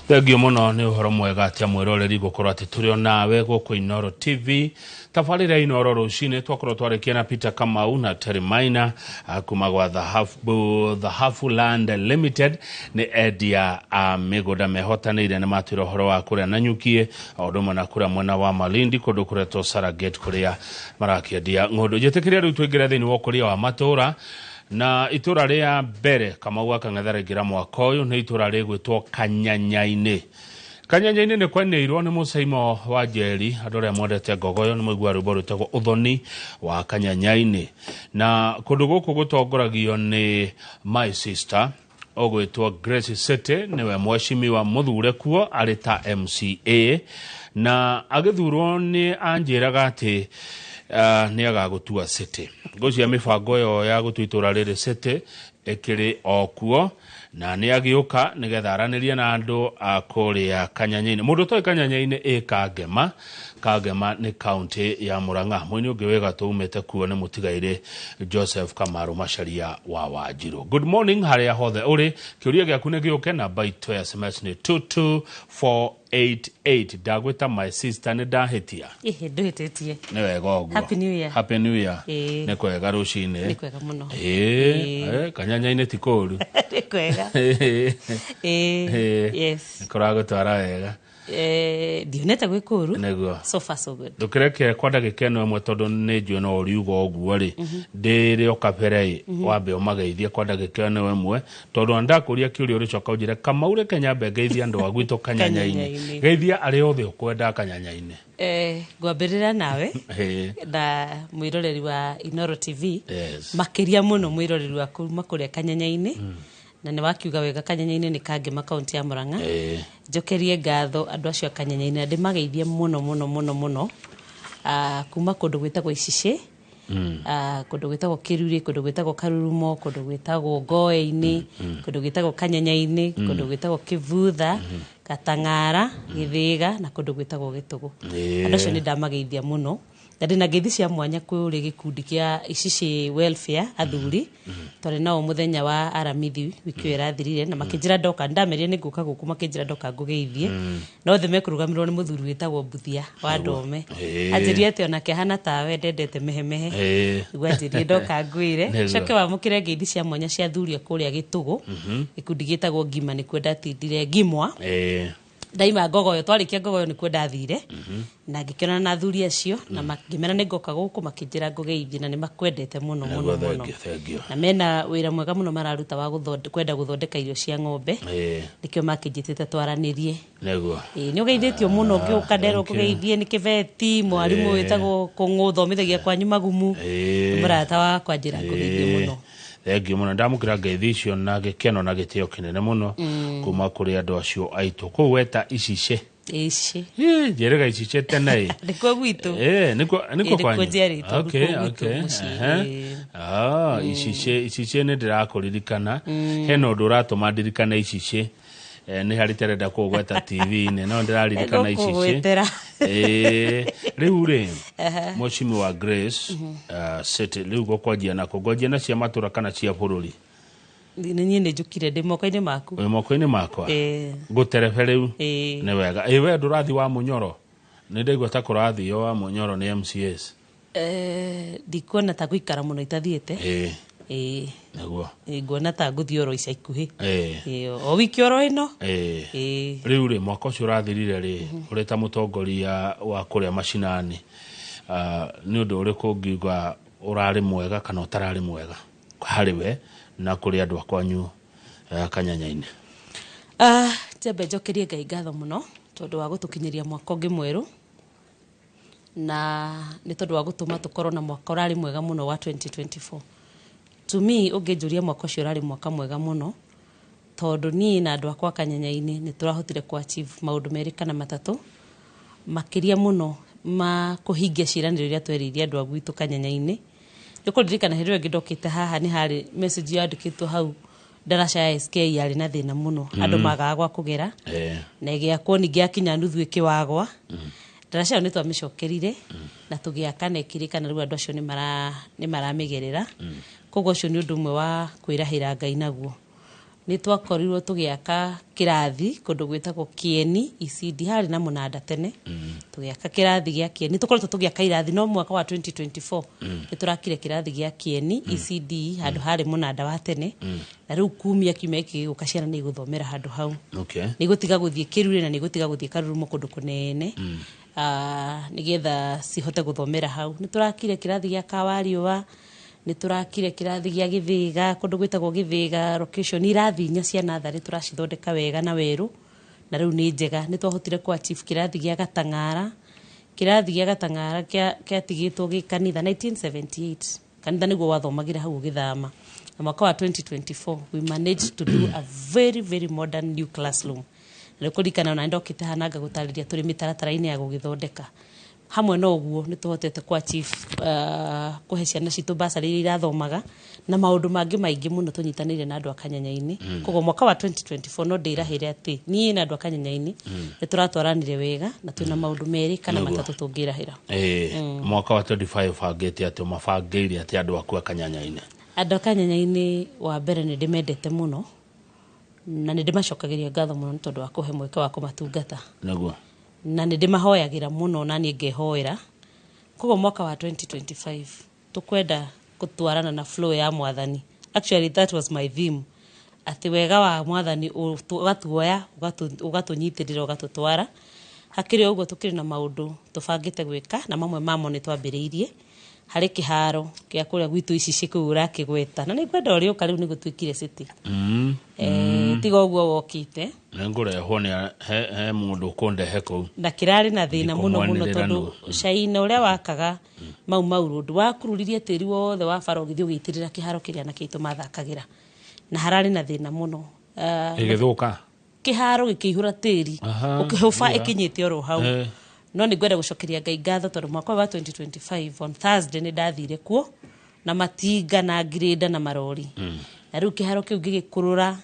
Thengio muno ni uhoro mwega atia mwiroreri gukorwo ati turi onawe guku Inoro TV tabarira Inoro rucini twakorwo twarikia na Peter Kamau na Terry Maina kuma gwa the Halfland Limited ni endia a migunda mehotanire ni matwira uhoro wa kuria na nyukie aundu na kuria mwena wa Malindi kundu kuretwo Saragate kuria marakiendia ngundu jetikiria riu twingira thini wa kuria wa matura na itura ria mbere Kamau akang'etharingira mwaka uyu ni itura rigwitwo Kanyanyaine. Kanyanyaine ni kwaneirwo ni musaimo wa Njeri andu aria mwendete ngogoyo ni mwigua rwimbo rutagwo Uthoni wa Kanyanyaine na kundu guku gutongoragio ni my sister ogwitwo Grace City niwe mweshimiwa muthure kuo ari ta MCA na agithurwo ni anjiraga ati ni agagutua City ngocia mibango yo ya gutwitura riri City ekiri okuo na ni agiuka nigetha aranirie na andu akuria Kanyanyaine. Mundu toi Kanyanyaine Kagema ni county ya Murang'a. Mwini ungi wega tuumete kuo ni mutigaire Joseph Kamaru Macharia wa Wanjiru. Good morning haria hothe uri kiuria giaku ni giuke na byte ya SMS ni 22488 dagwita my sister ni dahitia nduhititie ni wega oguo. Happy New Year. Happy New Year. Ni kwega rucini. Ni kwega muno. Kanyanyaine ti kuru. Ni kwega. Yes. Nikorago twara wega. Dioneta gwe kuru. Neguo. So far so good. Dukireke kwa ndagika eno imwe tondu ni njue no riugo oguo ri ndiri okapere wambe umageithie kwa ndagika eno imwe tondu ndakuria kiurio ricoka unjire Kamaure Kenyambe geithia andu agwito Kanyanyaine. Geithia ari othe ukwenda Kanyanyaine. Gwambirira nawe na mwiroreri wa Inoro TV makiria muno mwiroreri wa kuma kuria Kanyanyaine na ni wakiuga wega Kanyanyaine ni Kagema county ya Murang'a. Njokerie ngatho andu acio Kanyanyaine ndi mageithie muno kuma kundu gwitagwo Icici kundu gwitagwo Kiruri kundu gwitagwo Karurumo kundu gwitagwo Ngoe-ini kundu gwitagwo Kanyanyaine kundu gwitagwo Kivutha Katang'ara Githiga na kundu gwitagwo Gitugu. Andu acio ni ndamageithia muno na ndina ngeithi cia mwanya kuri gikundi kia Icici welfare athuri tore nao muthenya wa aramithi wiki irathirire na makinjira ndoka ndamerie ni nguka guku makinjira ndoka ngugeithie no the mekurugamirwo ni muthuri witagwo Mbuthia wa Ndome anjirie ati onake hana tawe ndendete mehemehe gwanjirie ndoka ngwire coke wa mukire ngeithi cia mwanya cia athuri kuria Gitugu gikundi gitagwo Ngima ni kwenda tindire Ngimwa daima ngogoyo twarikia ngogoyo ni kwenda thire na ngikena na athuri acio na ngimena ni ngoka guku makinjira ngugeithie na ni makwendete muno na mena wira mwega muno mararuta wa kwenda guthondeka irio cia ng'ombe nikio makinjitite twaranirie neguo ni ugeithitio muno ngiuka ndero kugeithie ni kiveti mwarimu witagwo kung'uthomithagia kwanyu magumu murata wa kwanjira ngugeithie muno. Thengio muno ndamukira ngeithi icio na gikeno na gitio kinene muno kuma kuri andu acio aitu ku weta Icici jerega Icici tene ndiko gwitu niko kwanyu okay Icici ni ndirakuririkana heno undu uratuma ndirikana Icici ni hari terenda kugweta TV ne no ndiraririkana Icici riu ri moshimi wa Grace City riu gukwanjia na kugojia na cia matura kana cia bururi ni njukire ndi mokoini maku mokoini makwa guterefe riu ni wega we ndurathi wa Munyoro ni ndaigua ta kurathi yo wa Munyoro ni MCS ndikuona ta guikara muno itathiete neguo nguona ta nguthioro ica ikuhi o wiki oro ino riu ri mwaka ucio urathirire ri uri ta mutongoria wa kuria mashinani ni undu uriku ngiuga urari mwega kana utarari mwega hariwe na kuri andu akwanyu Kanyanyaine? Tembe njokerie Ngai ngatho muno tondu wa gutukinyiria mwaka ungi mweru na ni tondu wa gutuma tukorwo na mwaka urari mwega muno wa 2024. To me unginjuria mwaka ucio urari mwaka mwega muno tondu ni na andu akwa Kanyanyaine ni turahotire ku achieve maundu meri kana matatu makiria muno ma kuhingia ciraniro iria tweririe andu agwitu Kanyanyaine. Nikuririkana hero ngidokite haha ni hari message yandikitwo hau daraca ya SK yari na thina muno andu magagwa kugera na giakwo ni giakinya nuthu ikiwagwa daraca ni twamicokerire na tugiakana ikirikana riu andu acio ni maramigerera koguo cio ni undu umwe wa kwirahira Ngai naguo ni twakorirwo tugiaka kirathi kundu gwitagwo Kieni ECD hari na Munanda tene tugiaka kirathi gia Kieni tukoretwo tugiaka irathi no mwaka wa 2024 ni turakire kirathi gia Kieni ECD handu hari Munanda wa tene na riu kumia kiumia iki gukaciana ni guthomera handu hau ni gutiga guthie Kirure na ni gutiga guthie Karurumo kundu kunene nigetha cihote guthomera hau ni turakire kirathi gia Kawariwa ni turakire kirathi gia Githiga kundu gwitagwo Githiga location irathi nya cia nathari turacithondeka wega na weru na riu ni njega ni twahotire kwa chief kirathi gia Gatangara kia tigitwo gikanitha 1978 kanitha niguo wathomagira hau githama na mwaka wa 2024 we managed to do a very very modern new classroom na kurikana na ndokite hananga gutariria turi mitaratara-ini ya gugithondeka hamwe no guo ni tuhotete kwa chief kuhe ciana citu basari irathomaga na maundu mangi maingi muno tunyitanire na andu akanyanya-ini kogo mwaka wa 2024 no ndirahire ati ni na andu akanyanya-ini ni turatwaranire wega na twina maundu meri kana matatu tungirahira mwaka wa 25 fagete ati mabangeire ati andu aku akanyanya-ini andu akanyanya-ini wa mbere ni ndimendete muno na ni ndimacokagiria ngatho muno tondu wa kuhe mweke wa kumatungata naguo na ni ndimahoyagira muno na ni ngehoera kogo mwaka wa 2025 tukwenda kutwarana na flow ya mwathani actually that was my theme ati wega wa mwathani ugatuoya ugatunyitirira ugatutwara hakiri uguo tukiri na maundu tubangite gwika na mamwe mamo ni twambiriirie hari kiharo kia kuria gwitu ici cikura kigweta na ni kwenda uri ukari ni gutwikire city tiga uguo wokite na ngurehwo ni he mundu kundehe ku na kirari na thina muno tondu shaina uria wakaga mau rundu wakururirie tiri wothe wa faro githio gitirira kiharo kiria na kitu mathakagira na harari na thina muno igithuka kiharo gikihura tiri ukihufa ikinyite oro hau no ni gwenda gucokeria Ngai ngatho tondu mwaka wa 2025 on Thursday ni ndathire kuo na matinga na grade na marori na riu kiharo kiu gigikurura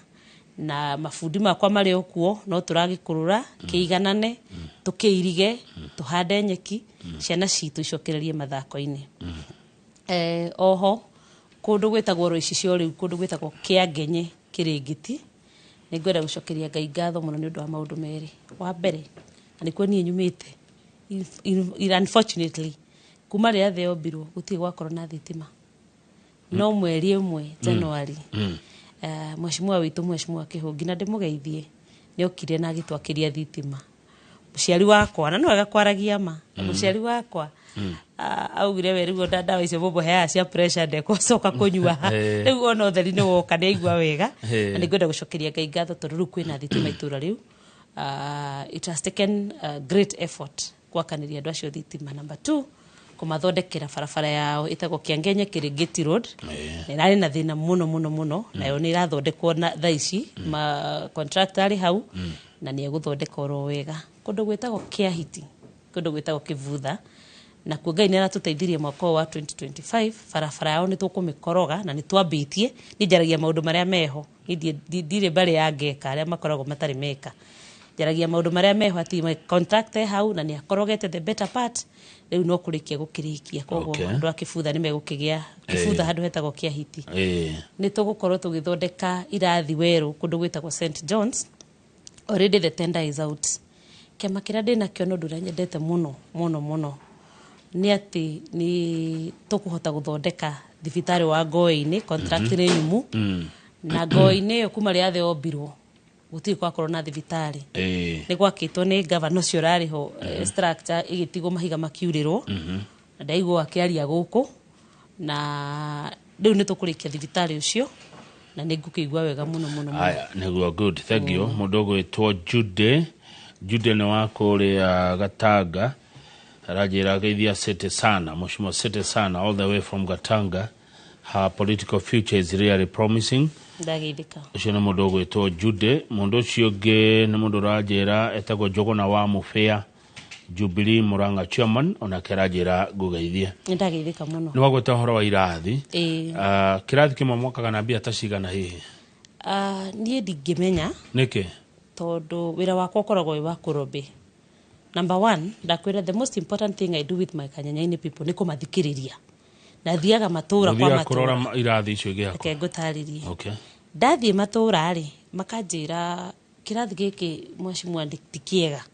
na mafundi makwa mari okuo no turagikurura kiiganane tukiirige tuhande nyeki ciana citu icokererie mathako-ini oho kundu gwitagwo roici cio riu kundu gwitagwo Kiangenye Kiringiti ni gwenda gucokeria Ngai ngatho muno ni undu wa maundu meri wa mbere ani kwa nie nyumite unfortunately kuma ria theo biro guti gwa corona thitima no mweri umwe January mheshimiwa witu mheshimiwa Kihungi na ndimugeithie ni okire na gitwakiria thitima muciari wakwa na no agakwaragia ma muciari wakwa augire werigo ndawa icio bobo hea cia pressure ndekocoka kunyua riu ona utheri ni woka ni igwa wega na ni ngwenda gucokeria Ngai ngatho tondu riu kwina thitima itura riu it has taken great effort gwakaniria andu acio thitima. Number 2 kumathondekera barabara yao itagwo Kiangenye Kiringiti Road nirari na thina muno nayo ni irathondekwo na thaici ma contractor ari hau na ni eguthondeka oro wega kundu gwitagwo Kiahiti kundu gwitagwo Kivutha na kuo Ngai ni aratuteithirie mwaka wa 2025 barabara yao ni tukumikoroga na ni twambitie ni njaragia maundu maria meho ndire bari ya ngeka aria makoragwo matari meka jaragia maundu maria meho ati my contractor hau na ni akorogete the better part riu no kurikia gukirikia kogo andu akifutha ni megukigia kifutha handu hetagwo Kiahiti ni tugukorwo tugithondeka irathi weru kundu gwitagwo St John's already the tender is out kema kira ndina kio no ndura nyendete muno ni ati ni tukuhota guthondeka thibitari wa Ngoi-ini contract ni nyumu na Ngoi-ini yo kuma ria the obirwo guti kwa corona thibitari ni gwakitwo ni governor cio rari ho structure igitigo mahiga makiurirwo na ndaigo akiaria guku na riu ni tukurikia thibitari ucio na ni ngukigwa wega muno aya niguo good thank you mundogo etwo Jude ni wako ri Gatanga rajira geithia sete sana mheshimiwa sete sana all the way from Gatanga. Her political future is really promising. Ndageithika ucio ni mundogo etwo Jude mundu ucio ge ni mundu rajira etagwo Njogona wa Mufea Jubilee Muranga chairman ona kerajira gugeithia ndageithika muno ni wagweta horo wa irathi kirathi kimwe mwaka kana bia tacigana hihi nie ndingimenya niki tondu wira wakwa ukoragwo wa kurobe. Number 1 ndakwira the most important thing I do with my Kanyanya-ini people ni kumathikiriria na thiaga matura kwa matura kurora irathi icio giako ngutaririe ndathie matura ri makanjira kirathi giki mwashimwa ndikiega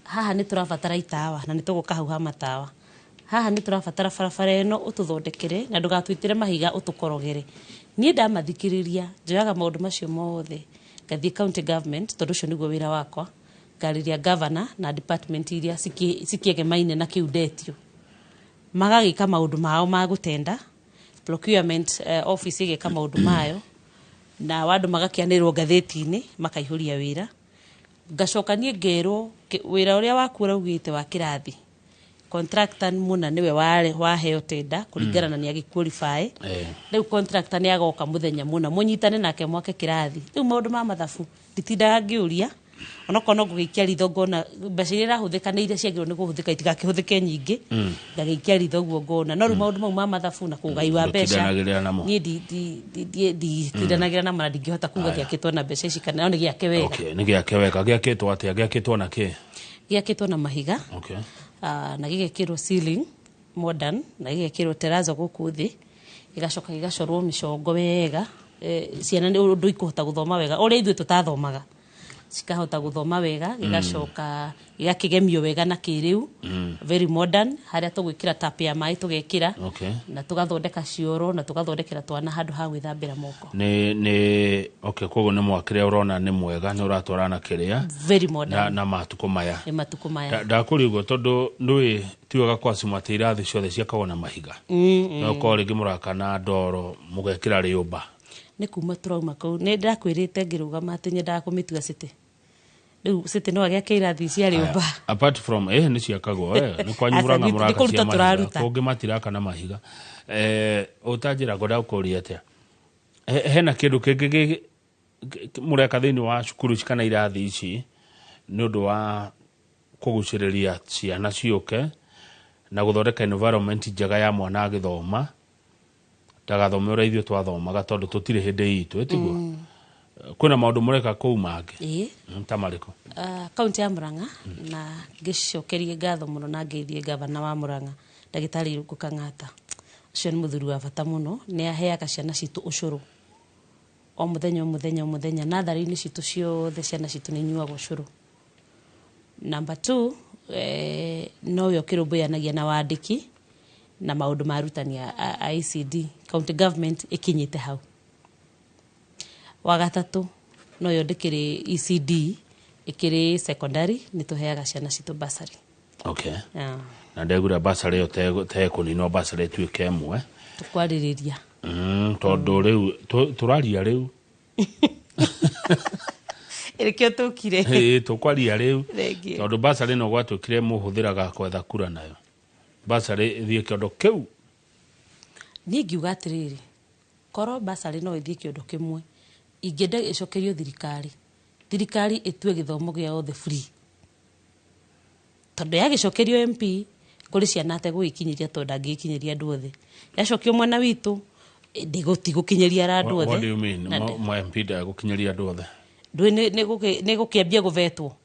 haha ni turabatara itawa na ni tugukahuha matawa haha ni turabatara barabara eno ututhondekere na ndugatwitire mahiga utukorogere nie ndamathikiriria njoyaga maundu macio mothe ngathie county government tondu cio niguo wira wakwa ngariria governor na department iria sikiege maine na kiudetio magagika maundu mao ma gutenda procurement office igeka maundu mayo na wandu magakianirwo gatheti-ini makaihuria wira ngacoka nie ngerwo wira uria waku uraugite wa kirathi contractor muna niwe waheo tenda kuringana na niagi qualify riu contractor ni agoka muthenya muna munyitane nake mwake kirathi riu maundu ma mathabu nditindaga ngiuria onokono ngugikia ritho na mbeca iria irahuthika ni iria ciagirwo ni guhuthika itigakihũthĩke nyingĩ ngagikia ritho guo ngona no riu maundu mau ma mathabu na kugai wa mbeca ni nditindanagira na mara ndingihota kuga giakitwo na mbeca ici kana ni giake wega. Okay, ni giake wega giakitwo atia giakitwo na ki giakitwo na mahiga. Okay. Na gigekirwo ceiling modern na gigekirwo terrazzo guku thi igacoka gigacorwo micongo wega ciana ni undu ikuhota guthoma wega uria ithuĩ tutathomaga cikahota guthoma wega gigacoka gigakigemio wega na kiriu very modern haria tugwikira tap ya mai tugekira na tugathondeka cioro na tugathondekera twana handu ha gwithambira moko ni okay kogo ni mwakire urona ni mwega ni uratwarana kiria very modern na matuko maya ni matuko maya ndakurigo tondu ndui tiwaga kwa simati irathi ciothe ciakagwo na mahiga no ko ringi murakana ndoro mugekira riumba ni kuma turauma kau ni ndakwirite ngirugama ati nyenda kumitua city riu city no agia kirathi cia riumba apart from ni ciakagwo ni kwa nyumuranga muraka cia mahiga kungi matiraka na mahiga utanjira ngoda ukuri atia hena kindu kingi mureka thini wa cukuru kana irathi ici ni undu wa kuguciriria ciana ciuke na guthondeka environment njega ya mwana agithoma ndagathome uria ithuĩ twathomaga tondu tutire hindi itu etiguo kuna maundu mureka kuu mangi tamariko kaunti ya Murang'a na ngicokerie ngatho muno na ngeithie gavana wa Murang'a Ndagitari Irungu Kang'ata ucio ni muthuri wa bata muno ni aheaga ciana citu ucuru o muthenya nathari-ini citu ciothe ciana citu ni nyuaga ucuru. Number 2 no yo kirumbuanagia na wandiki na maundu marutani a ICD county government ikinyite hau. Wa gatatu no yo ndikiri ECD ikiri secondary ni tuheaga ciana citu basari. Okay. Na ndegura basari yo te kunino basari tuike mwe tukwariria tondu riu turaria riu irikio tukire tukwaria riu tondu basari no gwatukire muhuthiraga kwetha kura nayo basari ithie kiondo kiu ni ngiuga atiriri koro basari no ithie kiondo kimwe ingenda icokerio thirikari itue githomo gia othe free tondu ya gicokerio MP kuri ciana ate guikinyiria tondu angikinyiria andu othe yacokio mwana witu ndigutigukinyiria andu othe. What do you mean my MP da gukinyiria andu othe ndui ni gukiambia guvetwo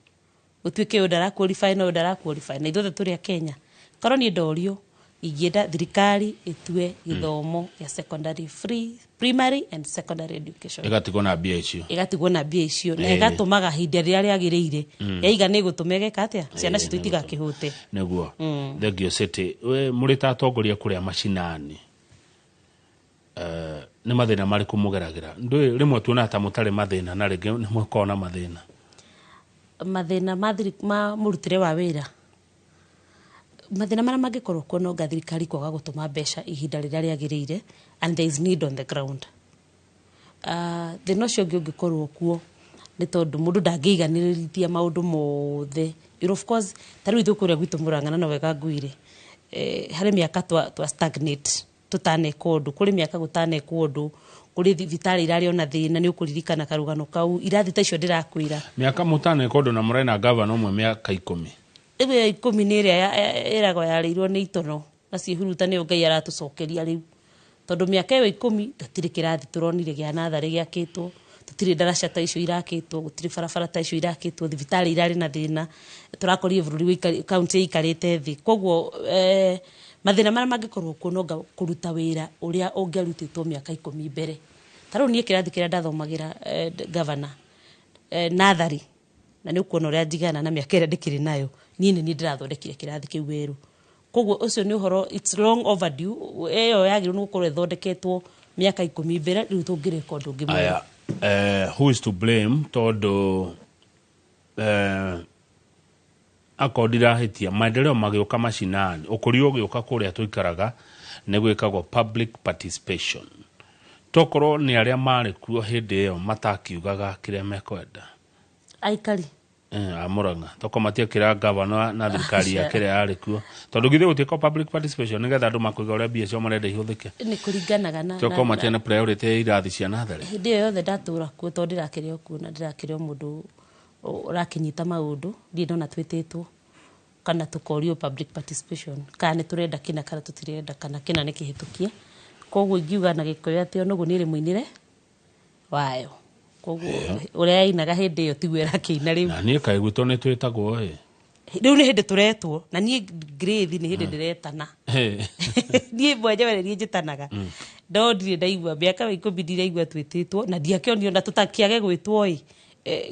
utuike udara qualify no udara qualify na ithuothe turi a Kenya koro ni ndorio ingenda thirikari itue githomo ya secondary free primary and secondary education igatigwo na mbia icio na igatumaga hinde ria riagirire yaiga ni gutumege katia ciana citu itigakihute niguo thegio city we muri ta atongoria kuria macinani ni mathina mariku mugeragira ndui rimwe tuona ta mutare mathina na ringi ni mwekona mathina ma murutire wa wira mathina mara mangikorwo kuo no thirikari kwaga gutuma mbeca ihinda riria riagirire and there is need on the ground. Thina cio ngikorwo kuo ni tondu mundu ndangiiganirithia maundu mothe of course tariu ithu kuria gwitu Murang'a no wega nguire hari miaka twa stagnate tutane kondu kuri miaka gutane kondu kuri thibitari irari ona thina ni ukuririkana karugano kau irathi ta icio ndirakwira miaka mutane kondu na murena governor umwe miaka 10 iwe 10 ni iria erago yarirwo ni itono na cihuruta ni Ngai aratucokeria riu tondu miaka iyo 10 gatiri kirathi turonire gia nathari giakitwo tutire daraca ta icio irakitwo gutire barabara ta icio irakitwo thibitari irari na thina turakorire bururi wi county ikarite thi koguo mathina mara mangikorwo kuo no kuruta wira uria ungerutitwo miaka 10 mbere Tarau nie kirathi kira ndathomagira governor nathari na ni ukuona uria njigana na miaka ira ndikiri nayo nie ni ndirathondekire kirathi kiu weru koguo ucio ni uhoro it's long overdue eyo yagiru ni gukorwo ithondeketwo miaka 10 mbere riu tungireka undu ungi aya who is to blame todo akodira hitia maendeleo magioka mashinani ukurio gioka kuria tuikaraga ni gwikagwo public participation tokoro ni aria mari kuo hindi iyo matakiugaga kiria mekwenda aikari Murang'a toko matiakira governor na thirikari ya kiria yari kuo tondu githe gutiko public participation nigetha andu makuiga uria bia cio marenda ihuthike ni kuringanaga na toko matiana priority irathi cia nathari hindi iyo yothe ndatura kuo tondu ndirakire okuo na ndirakire mundu urakinyita maundu ndi ndona twititwo kana tukorio public participation kana turenda kina kana tutirenda kana kina ni kihitukie koguo ngiuga na gikoyo ati onogu ni ri muinire wayo koguo uria inaga hindi iyo tigwera kiina riu na nie kai gwito ni twitagwo riu ni hindi turetwo na nie grade ni hindi ndiretana nie mwenyewe ni njitanaga ndo ndire ndaigua miaka 10 ndiraigua twititwo na ndiakionio na tutakiage gwitwo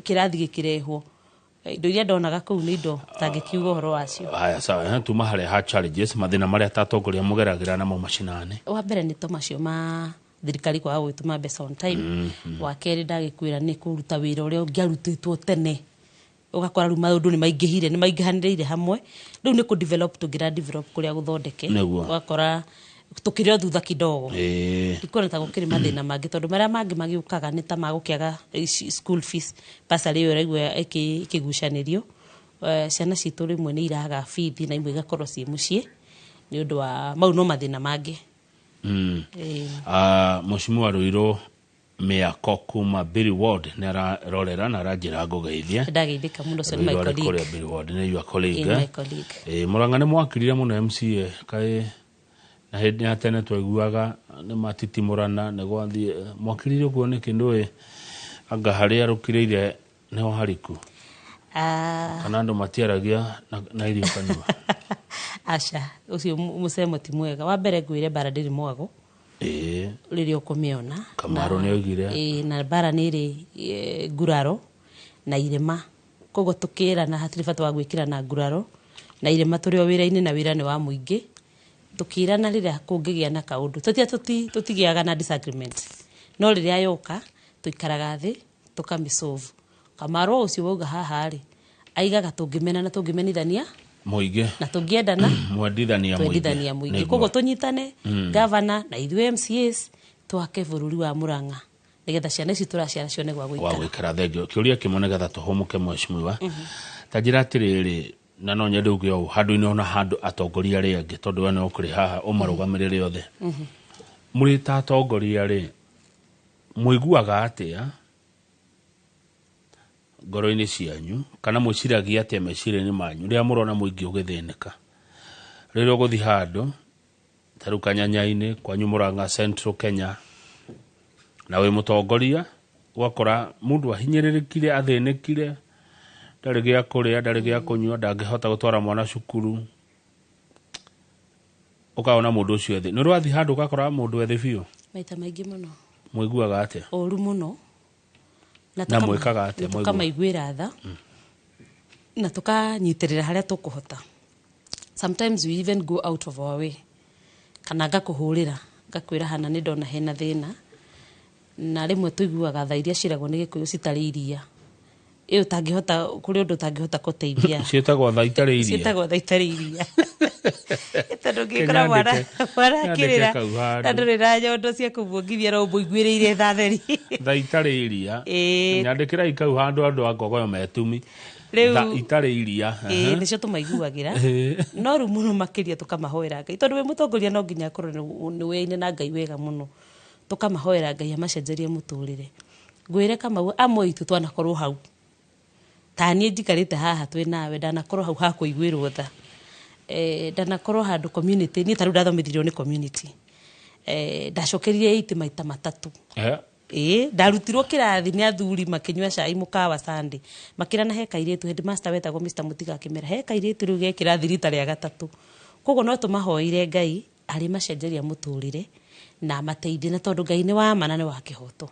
kirathi gikirehwo indo iria ndonaga kuu ni indo tangikiuga horo wacio aya sawa tuma hare ha challenges mathina maria tatongoria mugeragira namo mashinani wa mbere ni to macio ma thirikari kwa gwituma mbeca on time wa keri ndagikwira ni kuruta wira uria ungiarutitwo tene ugakora ru maundu ni maingihire ni maingihanire hamwe riu ni ku develop tugira develop kuria guthondeke ugakora tukirio thutha kidogo ikona ta gukiri mathina mangi tondu maria mangi magiukaga ni ta magukiaga school fees basari yo regwa ikigucanirio ciana citu rimwe ni iraga fees na imwe igakorwo ci mucie ni undu wa mau no mathina mangi Mheshimiwa Ruiro Mĩako kuma Billy Ward ni ararorera na aranjira ngugeithia ndageithika muno so my colleague Billy Ward ni your colleague Murang'a ni mwakirire muno MCA kai na hindi ya tene twaiguaga ni matitimurana ni gwathie mwakirire guo ni kindu anga haria rukireire ni hariku kana andu matiaragia na irio kanyua Asha ucio musemo ti mwega wa mbere ngwire bara ndiri mwago ririo kumiona Kamaro ni ogire na bara niri nguraro na irema kogo tukira na hatiri bata wa gwikira na nguraro na irema turi o wira-ini na wira ni wa muingi tukirana riria kungigia na kaundu tutigiaga na disagreement no riria yoka tuikaraga thi tukamisolve Kamaro ucio wauga haha ri aigaga tungimena na tungimenithania muingi na tungiendana mwendithania muingi kogo tunyitane governor na ithuĩ MCAs twake bururi wa Murang'a nigetha ciana ici turaciara cione gwa gwikara thengio kiuria kimwe nigetha tuhumuke mheshimiwa tajira atiriri na no nyende uge o handu-ini ona handu atongoria ri angi tondu we no kuri haha umarugamirire othe muri ta atongoria ri muiguaga atia ngoro-ini cianyu kana muciragia atia meciria-ini manyu ria murona muingi ugithinika ririo guthi handu taru Kanyanya-ini kwanyu Murang'a Central Kenya na we mutongoria gwakora mundu ahinyiririkire athinikire ndari gia kuria ndari gia kunyua ndangihota gutwara mwana cukuru ukaona mundu ucio ethi ni rwathi handu ugakora mundu ethi biu maita maingi muno muiguaga atia oru muno na mwikaga atia tukamaiguira tha na tukanyitirira haria tukuhota sometimes we even go out of our way kana ngakuhurira ngakwira hana ni ndona hena thina na rimwe tuiguaga tha iria ciragwo ni gikuyu citari iria iyo tangihota kuri undu tangihota kuteithia cietagwo tha itari iria cietagwo tha itari iria tondu ngikora mwana kirira tondu rira nyondo cia kuvuongithia ro muiguiriire tha theri tha itari iria nyandikira ikau handu andu agogoyo metumi tha itari iria nicio tumaiguagira no ru muno makiria tukamahoera Ngai tondu we mutongoria no nginya korwo ni weine na Ngai wega muno tukamahoera Ngai amacenjerie muturire ngwire Kamau amwe itu twanakorwo hau tani njikarite haha twi nawe ndanakorwo hau ha kuiguirwo tha ndanakorwo handu community ni taru ndathomithirio ni community ndacokerire iti maita matatu ndarutirwo kirathi ni athuri makinywa cai mukawa Sunday makirana he kairitu headmaster wetagwo Mr Mutiga akimera he kairitu riu gekira thirita ria gatatu kogo no tumahoire Ngai ari macenjeria muturire na mateithie na tondu Ngai ni wa ma na ni wa kihoto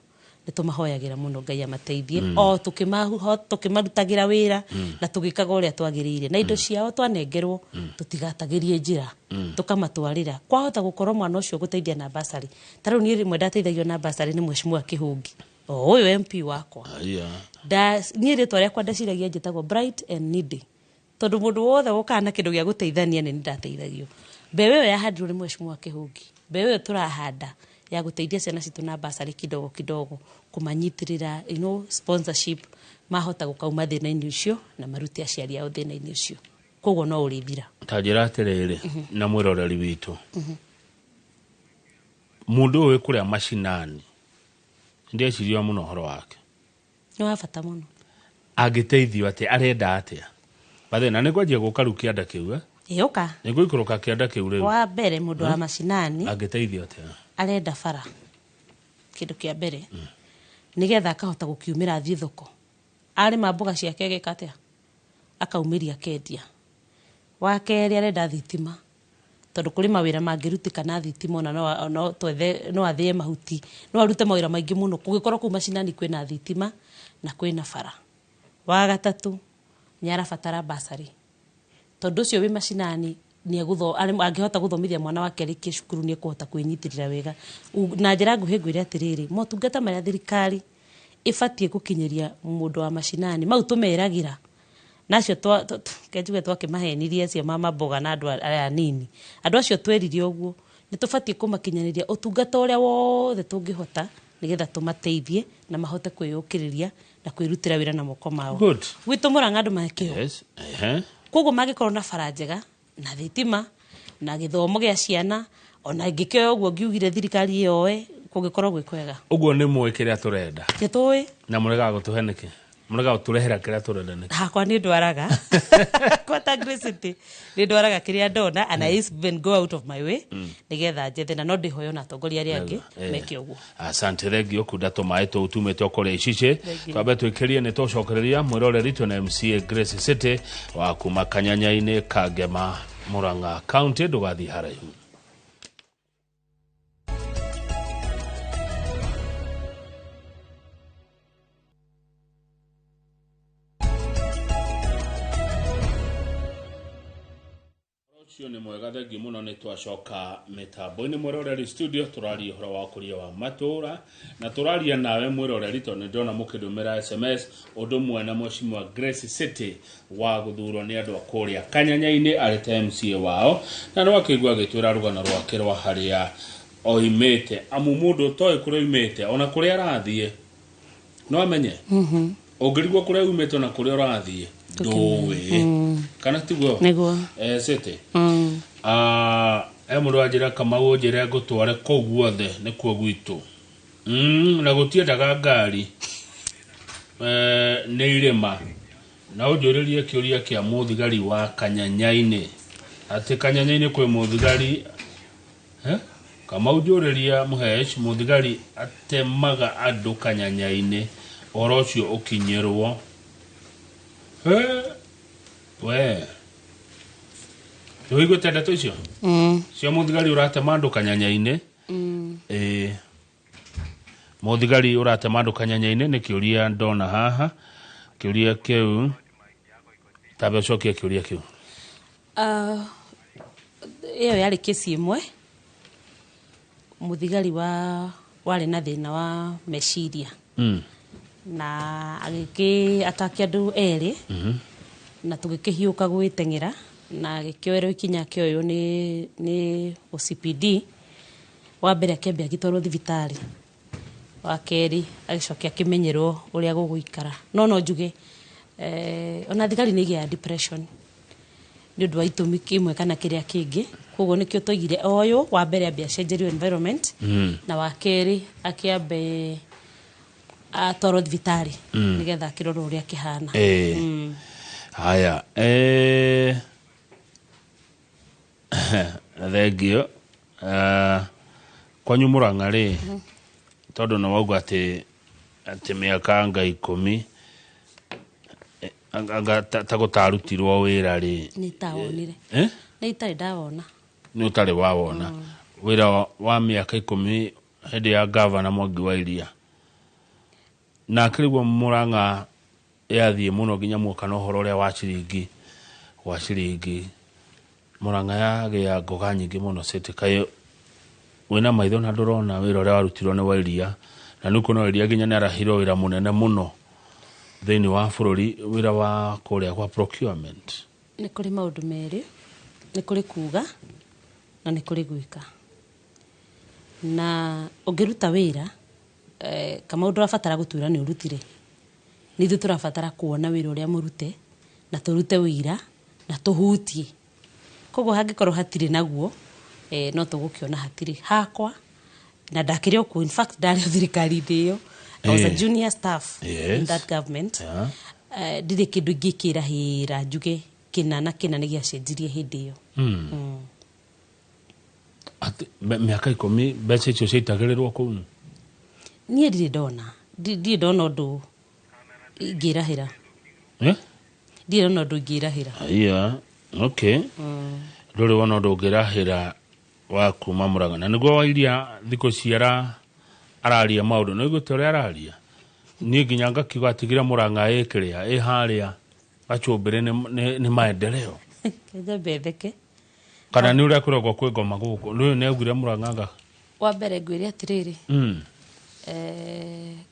nitumahoyagira muno Ngai amateithie o tukimarutagira wira na tugikaga uria twagiriire na indo ciao twanengerwo tutigatagirie njira tukamatwarira kwahota gukorwo mwana ucio guteithia na basari taru ni rimwe ndateithagio na basari ni Mheshimiwa Kihungi uyu MP wakwa ni ritwa riakwa ndaciragia njitagwo Bright and Needy tondu mundu wothe gukana kindu gia guteithania ni ndateithagio mbewe yo yahandirwo ni Mheshimiwa Kihungi mbewe yo turahanda ya guteithia ciana citu na basari kidogo kidogo kumanyitirira sponsorship mahota gukauma thina-ini ucio na maruti aciari ao thina-ini ucio koguo no urithira tajira atiriri na mwiroreri witu mundu uyu kuria mashinani ndeciria muno horo wake ni wa bata muno agiteithio ati arenda atia bathena ni gwaje gukaru kianda kiu yoka ni guikuruka kianda kiu riu wa mbere mundu wa mashinani agiteithio atia arenda bara kindu kia mbere nigetha akahota gukiumira athii thoko ari mambuga ciake gikatia akaumiria kendia wa keri arenda thitima tondu kuri mawira mangirutika na thitima na no twethe no athie mahuti no arute mawira maingi muno kugikorwo ku mashinani kwina thitima na kwina bara wa gatatu ni arabatara basari tondu ucio wi mashinani ni angihota guthomithia mwana wake riki cukuru ni kuhota kwinyitirira wega na njira nguhi ngwire atiriri motungata maria thirikari ibatie gukinyeria mundu wa mashinani mau tumeragira nacio kenjuge twakimahenirie cio mama mboga na andu aya nini andu acio tweririe uguo ni tubatie kumakinyaniria utungata uria wothe tungihota nigetha tumateithie na mahote kwiyukiriria na kwirutira wira na moko mao gwitu Murang'a andu makio koguo magikorwo na bara njega na thitima na githomo gia ciana ona ngikio uguo ngiugire thirikari yoe kugikorwo gwikwega uguo ni mwekire aturenda gitoi na murega gutuheneke murega uturehera kiria turenda niki hakwa ni ndwaraga kwata Grace ni ndwaraga kiria ndona and I even go out of my way nigetha njethe na no ndihoyo na atongoria aria angi meke uguo asante thengio kudato maito utumete okore icice twabe twikirie ni tocokereria mwiroreri tu na MCA Grace City wa kuma Kanyanya-ini Kangema Murang'a County ndugathi haraihu Cio ni mwega thengi muno ni twacoka mitambo-ini mwiroreri studio turaria horo wa kuria wa matura na turaria nawe mwiroreri tondu ndona mukidumira SMS undu mwe na Mheshimiwa Grace City wa guthurwo ni andu akuria Kanyanya-ini arete MCA wao na no akigwa gitwira rugano rwake rwa haria oimete amu mundu toy kuria oimete ona kuria arathie no amenye ungirigwo kuria oimete ona kuria arathie dowe kana tiguo niguo City mundu ajira Kamau njire ngutware kou guothe nikuo gwitu na gutiendaga ngari ni irima na unjuririe kiuria kia muthigari wa Kanyanya-ini ati Kanyanya-ini kwi muthigari Kamau njuriria muhesh muthigari atemaga andu Kanyanya-ini oro ucio ukinyirwo we Tuigo tenda tucio cio muthigari uratema andu Kanyanya-ini muthigari uratema andu Kanyanya-ini ni kiuria ndona haha kiuria kiu tabe cokia kiuria kiu iyo yari kesi imwe muthigari wari na thina wa meciria na akaki andu eri na tugikihiuka gwitengera na gikioero ikinya kioyo ni OCPD wa mbere akembia gitwarwo thibitari wa keri agicokia kimenyerwo uria guguikara no njuge ona thigari ni gia depression ni undu wa itumi kimwe kana kiria kingi koguo nikio toigire oyo wa mbere ambia cenjerio environment na wa keri akiambe atwarwo thibitari nigetha kiroro uria kihana haya thengio kwanyu Murang'a ri tondu no wauga ati miaka nga 10 anga tagutarutirwo wira ri ni tawonire ni itari ndawona ni utari wawona wira wa miaka 10 hedi ya governor Mwangi wa Iria na kirigwo Murang'a yathie muno ginya muka no horo ria wa ciringi Murang'a yagia ngoga nyingi muno city kayo wina maitho na ndurona wira ria warutirwo ni wa Iria na nuko no Iria ginya ni arahiro wira munene muno thini wa bururi wira wa kuria kwa procurement ni kuri maundu meri ni kuri kuga na ni kuri gwika na ungiruta wira kama undu afatara gutura ni urutire nithu turafatara kuona wira uria murute na turute wira na tuhutie kogo hangikorwo hatire naguo no tugukiona hatire hakwa na ndakirio ku in fact ndari thirikari ndiyo I was a junior staff in that government ndire kindu ngikira hira njuge kina ni giacenjirie hindi iyo miaka 10 mbeca icio ciitagirirwo kuu nie ndire ndona undu ngirahira ndire ndona undu ngirahira okay ndore wona undu ngirahira wa kuma Murang'a na niguo wa Iria thiko ciara araria maundu no igutore araria ni ginya ngakiuga atigira Murang'a ikiria haria achumbire ni maendeleo kenda betheke kana ni uria kurogwo kwi ngoma guku ni negwire Murang'a wa mbere ngwire atiriri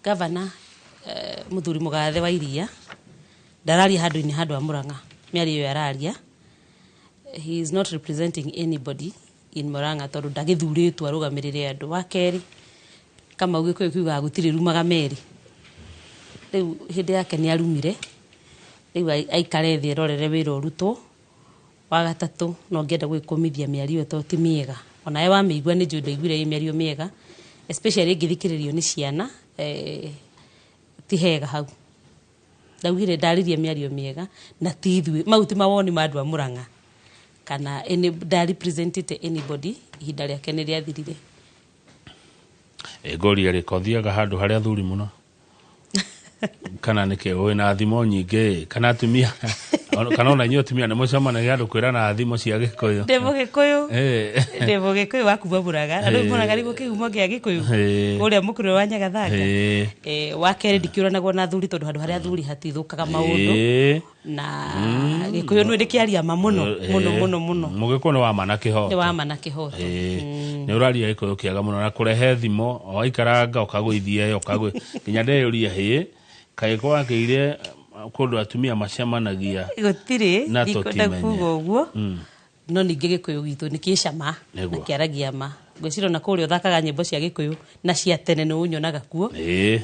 governor Muthuri Mugathe wa Iria ndararia handu-ini handu wa Murang'a miari yo araria he is not representing anybody in Murang'a tondu ndagithuritwo arugamirire andu wa keri kama ugiko kiuga gutiri rumaga meri riu hindi yake ni arumire riu aikare thie rorere wira urutwo wa gatatu no ngenda gwikomithia miario to ti miega ona ye wa meigua ni njundo igwire miario miega especially ngithikiririo ni ciana ti hega hau ndawire ndaririe miario miega na ti ithui mauti mawoni mandu a Murang'a kana da represented anybody ihinda riake ni riathirire gori arikothiaga handu haria thuri muno kana nike wina thimo nyingi kana atumia kana ona nyo atumia ne mucamanagia andu kwira na thimo cia Gikuyu ndevo Gikuyu wakuva Murang'a andu Murang'a rigo kihumo gia Gikuyu uria mukuru wa Nyagathanga wa keri ndikiuranagwo na thuri tondu handu haria thuri hatithukaga maundu na Gikuyu no ndikiaria muno Mugikuyu ni wa mana kihoto ni uraria Gikuyu kiaga muno na kurehe thimo waikaranga ukagwithia nginya ndeyuria hi kai kwa kire kundu atumia macemanagia gutire ndikunda kuga uguo no ningi Gikuyu gitu nikicama na kiaragia ma gwiciro na kuri uthakaga nyimbo cia Gikuyu na cia tene no unyonaga kuo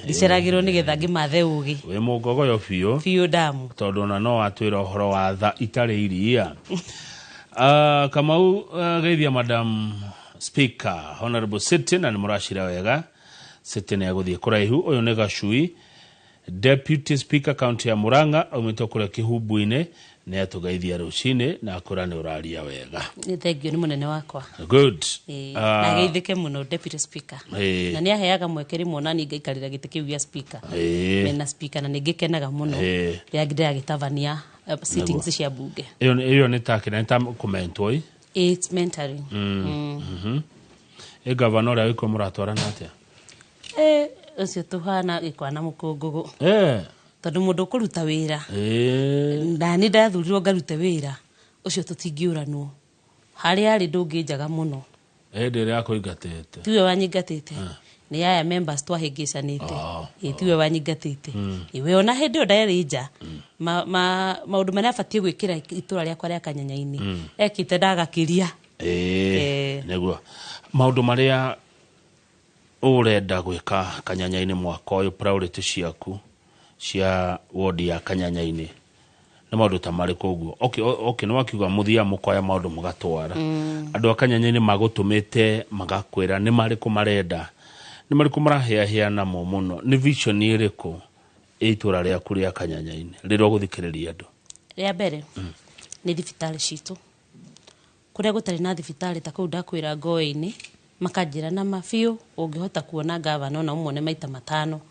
ndiceragirwo nigetha ngimathe ugi we mugogoyo biu damu tondu na no atwira uhoro wa tha itari iria Kamau geithia Madam Speaker Honorable Sitting na murashira wega Sitting ya guthie kuraihu uyu ni Gachui Deputy Speaker County ya Murang'a umito kure Kihubu-ine ne atugeithia rucine na kurane uraria wega ni thengio ni munene wakwa good na geithike muno Deputy Speaker na ni aheaga mwekeri muona ni ngaikarira giti kiu ya speaker mena speaker na ningikenaga muno ya ngida gitavania sittings cia bunge iyo ni takina nta comment oi it's mentoring governor ayiko muratwara natia ucio tuhana ikwana mukungugu tondu mundu kuruta wira ndani ndathurirwo ngarute wira ucio tutingiuranwo haria ari ndunginjaga muno ndire yakuingatite tiwe wanyingatite ni aya members twahingicanite tiwe wanyingatite iwe ona hindi ndairija maundu maria abatie gwikira itura riakwa ria Kanyanya-ini ekite ndagakiria neguo maundu maria urenda gwika Kanyanya-ini mwaka uyu priority ciaku cia wodi ya Kanyanya-ini na maundu ta mariku uguo okay no wakiuga muthia mukoya maundu mugatwara andu a Kanyanya-ini magutumite magakwira ni mariku marenda ni mariku marahia na mo muno ni vision iriku itura ria kuria Kanyanya-ini riro guthikiriria andu ria mbere ni thibitari citu kuria gutari na thibitari ta kuu ndakwira Ngoe-ini makanjira na mafiu ungihota kuona gavana na umone maita matano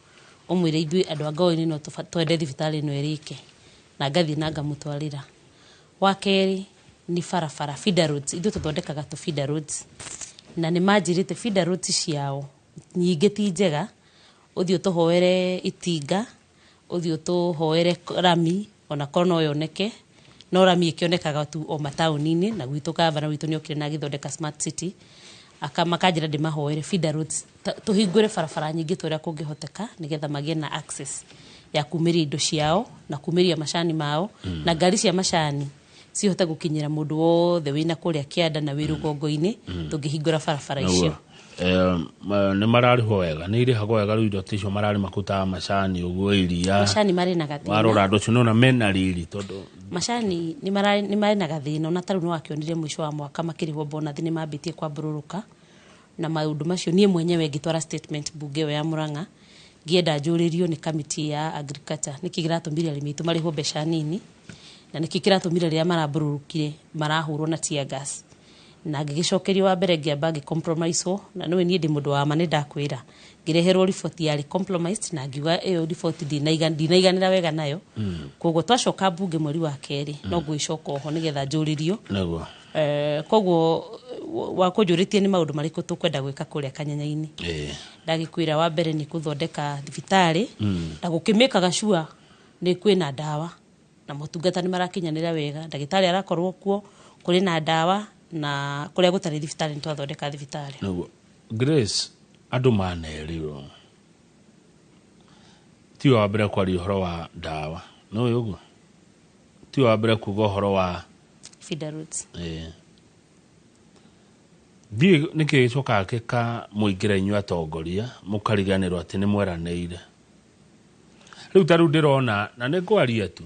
umwire ithui andu a Ngoe-ini no twende thibitari no erike na ngathi na ngamutwarira wa keri ni farafara feeder roads ithu tuthondekaga tu feeder roads na nĩ manjĩrĩte feeder roads ciao nyingĩ ti njega, ũthiũ tũhoere itinga, ũthiũ tũhoere rami, ona korwo no yoneke, no rami ĩkĩonekaga tu o mataũni-inĩ, na gwitũ gavana witũ nĩ okire na agĩthondeka smart city, makanjĩra ndĩmahoere feeder roads, tũhingũre barabara nyingĩ tũrĩa kũngĩhoteka, nĩgetha magĩe na access ya kumĩria indo ciao, na kumĩria macani mao, na ngari cia macani cihote gũkinyĩra mũndũ wothe wĩna kũrĩa kĩanda na wĩ rũgongo-inĩ, tũngĩhingũra barabara icio. Nĩ mararĩhwo wega, nĩ irĩhagwo wega rĩu indo ticio mararĩ makutaga macani ũguo iria. Macani marĩ na gathĩna. Warora andũ ũcio nona mena riri tondũ. Macani nĩ marĩ na gathĩna, ona tarũ nĩ wakĩonire mũico wa mwaka makĩrĩhwo bonathi nĩ mambĩtie kwambũrũrũka, na maũndũ macio niĩ mwenyewe ngĩtwara statement bunge ĩyo ya Murang'a, ngĩenda njũrĩrio nĩ kamiti ya agriculture, nĩkĩ kĩratũmire arĩmi aitũ marĩhwo mbeca nini, na nĩkĩ kĩratũmire rĩrĩa marambũrũrũkire marahũrwo na tear gas, na ngĩgĩcokerio wa mbere ngĩamba ngĩcompromise, na nĩwe niĩ ndĩ mũndũ wa ma nĩ ndakwĩra, ngĩreherwo riboti yarĩ compromised, na ngiuga ĩyo riboti ndinaiganĩra wega nayo, koguo twacoka bunge mweri wa kerĩ, no ngwĩcoka oho nĩgetha njũrĩrio. Koguo wakũnjũrĩtie nĩ maũndũ marĩkũ tũkwenda gwĩka kũrĩa Kanyanya-inĩ. Ndagĩkwĩra wa mbere nĩ gũthondeka thibitarĩ, na gũkĩmĩkaga sure nĩ kwĩna ndawa, na motungata nĩ marakinyanĩra wega, ndagĩtarĩ arakorwo kuo, kũrĩ na ndawa, na kũrĩa gũtarĩ thibitarĩ nĩ twathondeka thibitarĩ. Grace, andũ manerirwo. Ti wa mbere kwaria ũhoro wa ndawa. No ũguo. Ti wa mbere kuuga ũhoro wa feeder roads. Nĩkĩ gĩcokaga gĩka mũingĩra inyuĩ atongoria, mũkariganĩrwo atĩ nĩ mweranĩire. Rĩu ta rĩu ndĩrona, na nĩ ngwaria tu.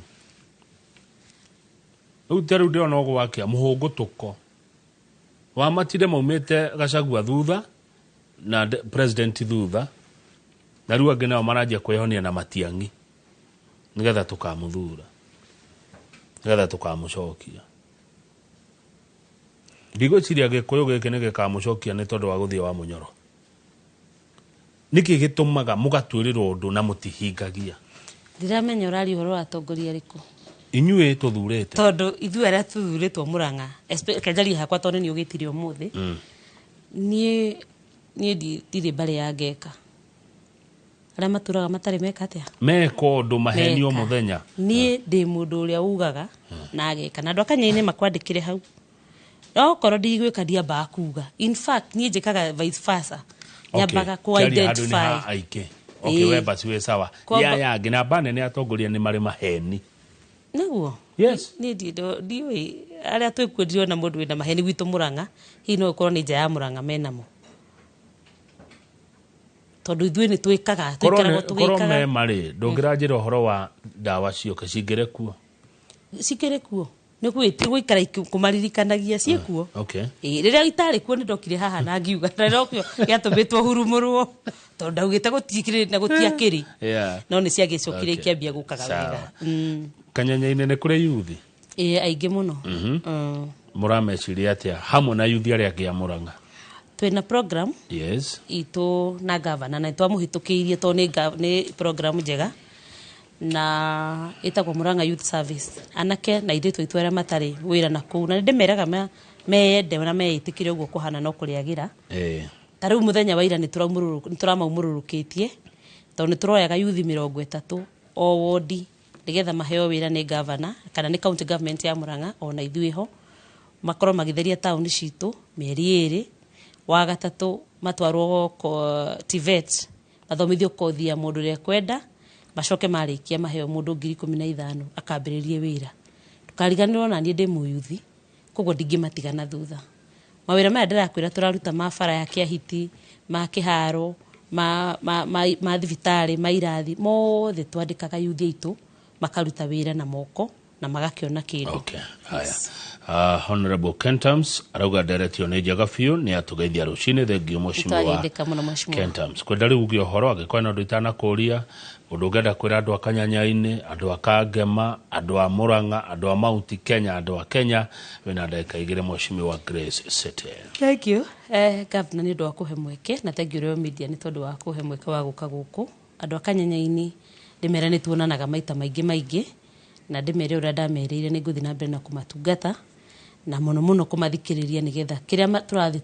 Rĩu ta rĩu ndĩrona ũgwakia mũhũngũtũko. Wamatire maumĩte Gachagua thutha, na president thutha, na rĩu angĩ nao maranjia kwĩhonia na Matiang'i, nĩgetha tũkamũthura, nĩgetha tũkamũcokia. Ndigwĩciria Gĩkũyũ gĩkĩ nĩ gĩkamũcokia nĩ tondũ wa gũthiĩ wa Mũnyoro. Nĩkĩ gĩtũmaga mũgatuĩrĩrwo ũndũ na mũtihingagia? Ndiramenya ũrari ũhoro wa atongoria arĩkũ. Inyuĩ tũthurĩte. Tondũ ithuĩ arĩa tũthurĩtwo Murang'a, kenjaria hakwa tondũ nĩ ũgĩtire ũmũthĩ, niĩ ndirĩ mbarĩ ya ngeka. Arĩa matũraga matarĩ meka atĩa? Meka ũndũ maheni o mũthenya. Niĩ ndĩ mũndũ ũrĩa ugaga na ageka, na andũ a Kanyanya-inĩ makwandĩkĩre hau. No korwo ndigwĩka ndiambaga kuga. In fact, niĩ njĩkaga vice versa. Nyambaga ku-identify. Okay, weba siwe sawa. Yangi na bane nĩ atongoria nĩ marĩ maheni. Naguo? Yes. Niĩ ndiũĩ arĩa twĩkwendirio na mũndũ wĩna maheni gwitũ Murang'a, hihi no ũkorwo nĩ nja ya Murang'a menamo. Tondũ ithuĩ nĩ twĩkaga, twĩkaragwo tũgĩkaga. Korwo me marĩ, ndũngĩranjĩra ũhoro wa ndawa cioke cingĩre kuo. Cikĩrĩ kuo. Nĩ gwĩkara kũmaririkanagia ciĩkuo. Okay. Rĩrĩa itarĩ kuo nĩ ndokire haha na ngiuga, na rĩrĩa gĩatũmĩtwo hurumũrwo, tondũ ndaugĩte gũtikĩrĩ na gũtiakĩrĩ. No nĩ ciagĩcokire ikĩambia gũkaga wega. Kanyanya-inĩ nĩ kũrĩ yuthi? Aingĩ mũno. Mũrameciria atĩa hamwe na yuthi arĩa angĩ a Murang'a? Twĩna program itũ na gavana, na twamũhĩtũkĩirie tondũ nĩ program njega, na ĩtagwo Murang'a Youth Service. Anake na airĩtu aitũ arĩa matarĩ wĩra na kũu, na ndĩmeraga meyende na meĩtĩkĩre ũguo kũhana no kũrĩagĩra. Ta rĩu mũthenya wa ira nĩ tũramaumũrũrũkĩtie, tondũ nĩ tũroyaga yuthi 30 o wodi, nĩgetha maheo wĩra nĩ gavana kana nĩ county government ya Murang'a, ona ithuĩ ho makorwo magĩtheria taũni citũ mĩeri 2. Wa gatatũ matwarwo TVET, mathomithio kothi ya mũndũ ũrĩa kwenda, macoke marĩkia maheo mũndũ 15,000 akambĩrĩrie wĩra. Tukariganĩrwo na niĩ ndĩ mũyuthi, koguo ndingĩmatiga na thutha. Mawĩra maya ndĩrakwĩra tũraruta ma bara ya Kĩahiti, ma kĩharo, ma thibitarĩ, ma irathi, mothe twandĩkaga yuthi aitũ makaruta wĩra na moko na magakĩona kĩndũ. Okay, haya. Honorable Kentams, arauga nderetio nĩ njega biũ, nĩ atũgeithia rũcinĩ, thengio mheshimiwa wa Kentams. Kwenda rĩu ũgĩ ũhoro angĩkorwo na ũndũ itanakũria, ũndũ ũngĩenda kwĩra andũ a Kanyanya-inĩ, andũ a Kangema, andũ a Murang'a, andũ a Mount Kenya, andũ a Kenya, wĩna ndagĩka 2 mheshimiwa Grace Sete. Thank you. Governor nĩ ũndũ wa kũhe mweke, na thank you Royal Media nĩ tondũ wa kũhe mweke wa gũka gũkũ. Andũ a Kanyanya-inĩ ndĩmera nĩ tuonanaga maita maingĩ, na ndĩmere ũrĩa ndamerĩire nĩ ngũthiĩ na mbere na kũmatungata, na muno muno kumathikiriria nigetha kiria turathi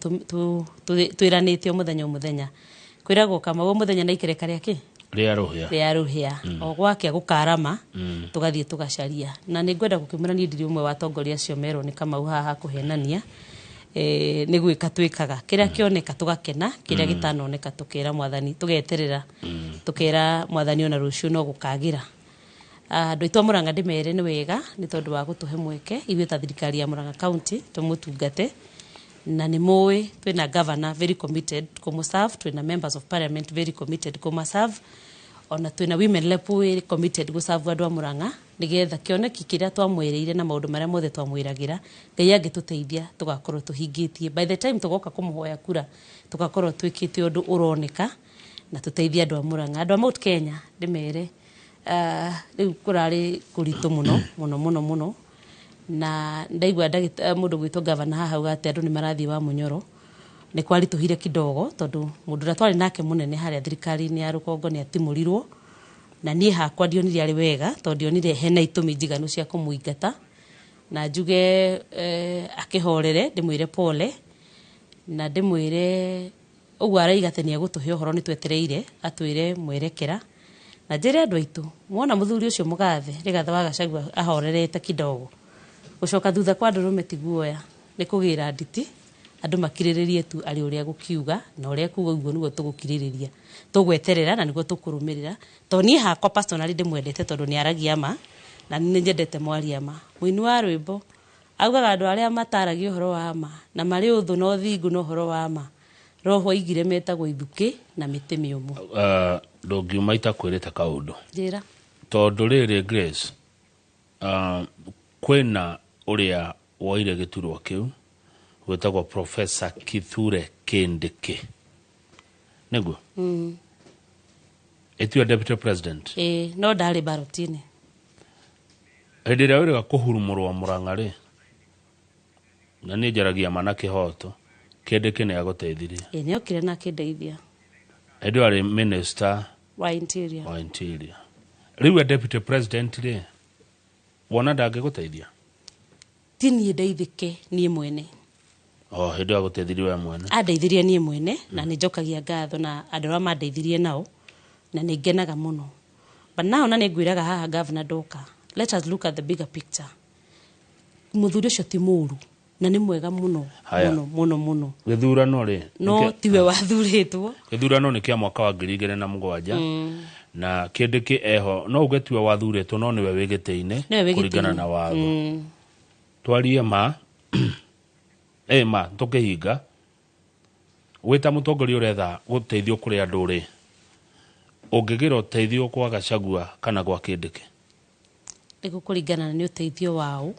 twiranite muthenya kwiragwo kama wo muthenya na ikereka riake ria ruhia o gwake gukarama tugathie tugacaria na ningwenda gukimura ni ndiri umwe wa tongoria acio mero ni kama haha kuhenania ni gwika twikaga kiria kioneka tugakena kiria gitanoneka tukira mwathani tugeterera tukira mwathani ona rucio no gukagira andu itwa Murang'a ndimere ni wega ni tondu wa gutuhe mweke ithuĩ ta thirikari ya Murang'a county tumutungate na ni moe twina governor very committed kumuserve, twina members of parliament very committed kumaserve, ona twina women rep very committed guserve andu a Murang'a nigetha kioneki kiria twamwereire na maundu maria mothe twamwiragira Ngai angituteithia tugakorwo tuhingitie by the time tugoka kumuhoya kura tugakorwo twikite undu uroneka na tuteithia andu a Murang'a. Andu a Mount Kenya ndimere riu kurari kuritu muno na ndaigua mundu gwitwo governor haha ugate andu ni marathie wa Munyoro ni kwari tuhire kidogo tondu mundu twari nake munene haria thirikari ni ya rukongo ni atimurirwo na nie hakwa ndionire ari wega tondu ndionire hena itumi njiganu cia kumuingata na njuge akihorere ndimwire pole na ndimwire ugu araiga ni agutuhe uhoro ni twetereire atwire mwerekera na njire andu aitu muona muthuri ucio mugathe Rigathi wa Gachagua ahorerete kidogo gucoka thutha kwa ndurume tiguoya ni kugira nditi andu makiriririe tu ari uria gukiuga na uria kuuga uguo niguo tugukiririria tugweterera na niguo tukurumirira to nie hakwa personally ndimwendete tondu ni aragia ma na ni njendete mwaria ma muini wa rwimbo augaga andu aria mataragia uhoro wa ma na mari uthu no thingu no uhoro wa ma roho igire metagwo ithuki na miti miumu ndungiuma itakwirite kaundu njira tondu riri Grace kwina uria woire giturwa kiu wetagwo Professor Kithure Kindiki niguo etio deputy president no ndari barotini hindira wira kuhurumurwa Murang'a ri na ni njaragia mana kihoto Kindiki ni aguteithirie ni okire na kindeithia edo ari minister wa interior riu deputy president ri wona ndangiguteithia tini ndeithike nie mwene hindo aguteithirie we mwene andeithirie nie mwene na ni njokagia ngatho na andu arĩa mandeithirie nao na ni ngenaga muno but now na ni ngwiraga haha governor Doka let us look at the bigger picture muthuri ucio ti muru na ni mwega muno githurano ri no tiwe wathuritwo githurano ni kia mwaka wa 2007 na Kindiki eho no ugetwe wathuritwo no niwe wigiteine kuringana na watho twarie ma ma tukihinga wita mutongoria uretha guteithio kuri andu ri ungigira uteithio kwa Gachagua kana kwa Kindiki igukuringana ni uteithio wao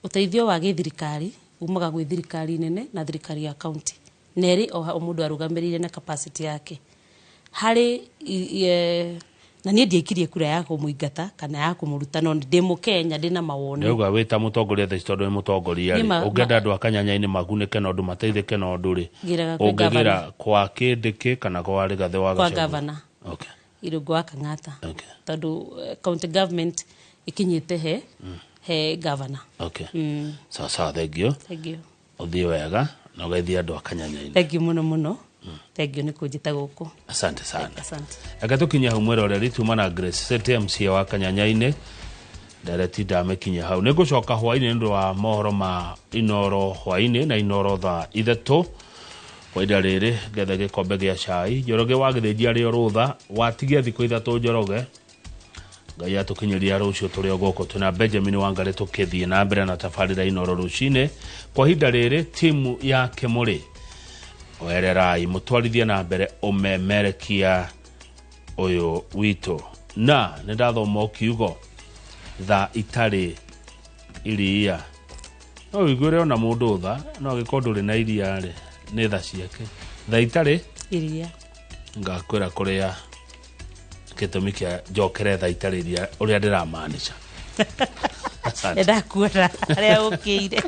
uteithio wa githirikari umaga gwi thirikari nene na thirikari ya county neri o mundu arugamirire na capacity yake hari na nie ndiekirie kura ya kumuingata kana ya kumuruta no ndi Mukenya ndina mawoni niuga wita mutongoria the tondu mutongoria ri ungenda andu akanyanya-ini magunike na ndu mateithike na ndu ri ungigira kwa Kindiki kana kwa Rigathi wa Gachagua kwa governor Irungu wa Kang'ata tondu county government ikinyite he governor sawa thank you uthie wega na ugeithia andu akanyanya-ini thank you muno thank you ni kunjita guku asante sana agatukinya humwero ria rituma na Grace Sete MC wa Kanyanya-ini ndareti ndamekinya hau nigucoka hwaini ndu wa mohoro ma Inoro hwaini na Inoro tha ithatu waida riri getha gikombe gia cai Njoroge wa githijia rio rutha watigia thiku ithatu Njoroge Ngai atukinyiria rucio turi ogoko tuna Benjamin Wangari tukithie na mbere na tafarira Inoro rucine kwa hinda riri timu ya Kemuri wererai mutwarithia na mbere umemerekia uyu wito na nindathoma kiugo tha itari iria no igure ona mundu tha no gikondu ri na iria ri ni tha ciake tha itari iria ngakwira kuria gitumi kia njokere tha itari iria uria ndiramaanisha ndakuona aria ukire